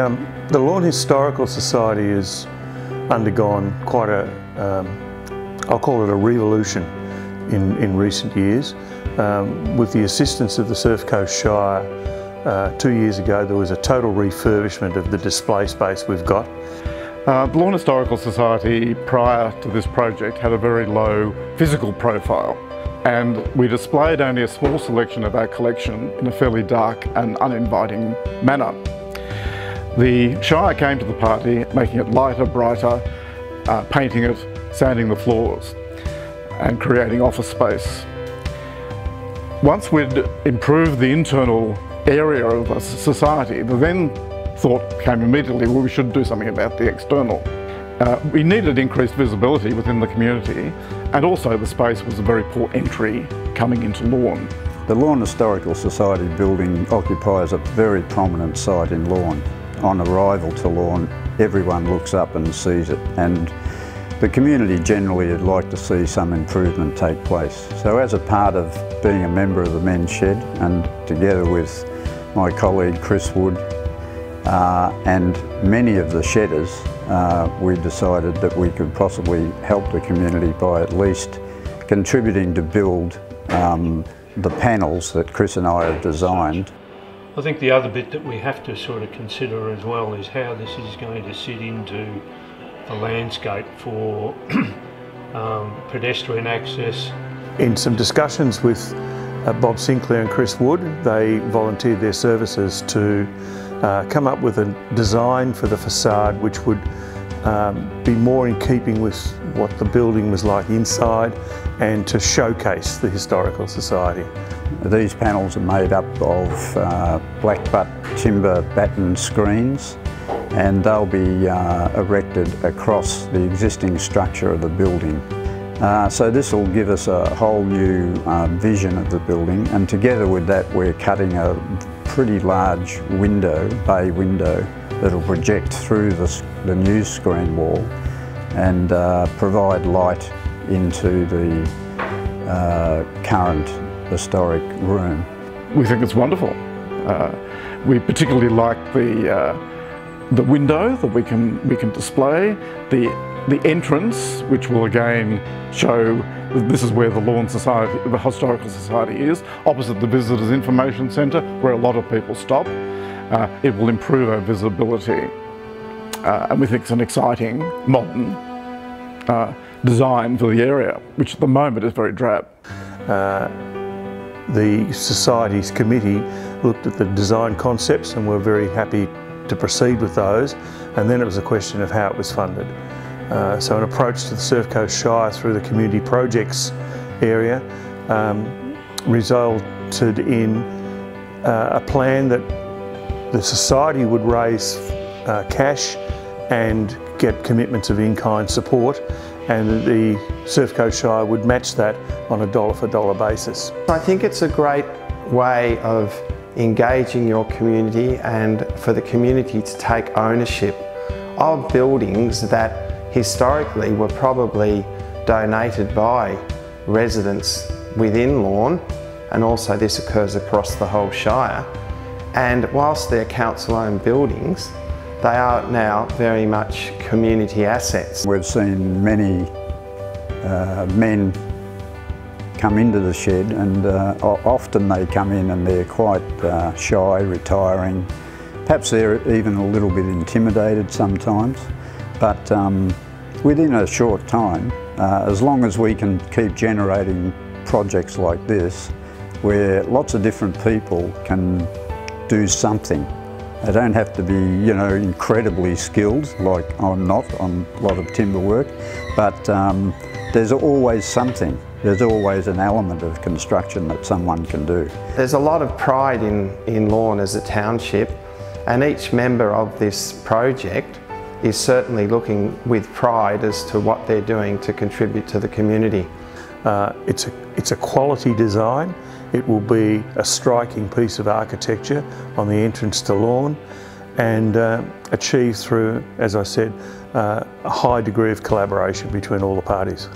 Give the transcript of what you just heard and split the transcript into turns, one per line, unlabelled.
The Lorne Historical Society has undergone quite a, I'll call it a revolution in recent years. With the assistance of the Surf Coast Shire, 2 years ago there was a total refurbishment of the display space we've got.
The Lorne Historical Society, prior to this project, had a very low physical profile, and we displayed only a small selection of our collection in a fairly dark and uninviting manner. The Shire came to the party, making it lighter, brighter, painting it, sanding the floors and creating office space. Once we'd improved the internal area of the society, the then thought came immediately, well, we should do something about the external. We needed increased visibility within the community, and also the space was a very poor entry coming into Lorne.
The Lorne Historical Society building occupies a very prominent site in Lorne. On arrival to Lorne, everyone looks up and sees it, and the community generally would like to see some improvement take place. So as a part of being a member of the Men's Shed, and together with my colleague Chris Wood and many of the shedders, we decided that we could possibly help the community by at least contributing to build the panels that Chris and I have designed.
I think the other bit that we have to sort of consider as well is how this is going to sit into the landscape for pedestrian access. In some discussions with Bob Sinclair and Chris Wood, they volunteered their services to come up with a design for the facade which would be more in keeping with what the building was like inside, and to showcase the Historical Society.
These panels are made up of blackbutt timber batten screens, and they'll be erected across the existing structure of the building. So this will give us a whole new vision of the building, and together with that we're cutting a pretty large window, bay window, that'll project through the news screen wall and provide light into the current historic room.
We think it's wonderful. We particularly like the window that we can display, the entrance, which will again show that this is where the Lorne Society, the Historical Society is, opposite the Visitors Information Centre, where a lot of people stop. It will improve our visibility, and we think it's an exciting, modern design for the area, which at the moment is very drab.
The Society's committee looked at the design concepts and were very happy to proceed with those, and then it was a question of how it was funded. So an approach to the Surf Coast Shire through the community projects area resulted in a plan that the Society would raise cash and get commitments of in-kind support, and the Surf Coast Shire would match that on a dollar-for-dollar basis.
I think it's a great way of engaging your community and for the community to take ownership of buildings that historically were probably donated by residents within Lorne, and also this occurs across the whole Shire. And whilst they're council-owned buildings, they are now very much community assets.
We've seen many men come into the shed, and often they come in and they're quite shy, retiring. Perhaps they're even a little bit intimidated sometimes, but within a short time, as long as we can keep generating projects like this, where lots of different people can do something. They don't have to be, you know, incredibly skilled, like I'm not on a lot of timber work, but there's always something. There's always an element of construction that someone can do.
There's a lot of pride in Lorne as a township, and each member of this project is certainly looking with pride as to what they're doing to contribute to the community.
It's a quality design. It will be a striking piece of architecture on the entrance to Lorne, and achieved through, as I said, a high degree of collaboration between all the parties.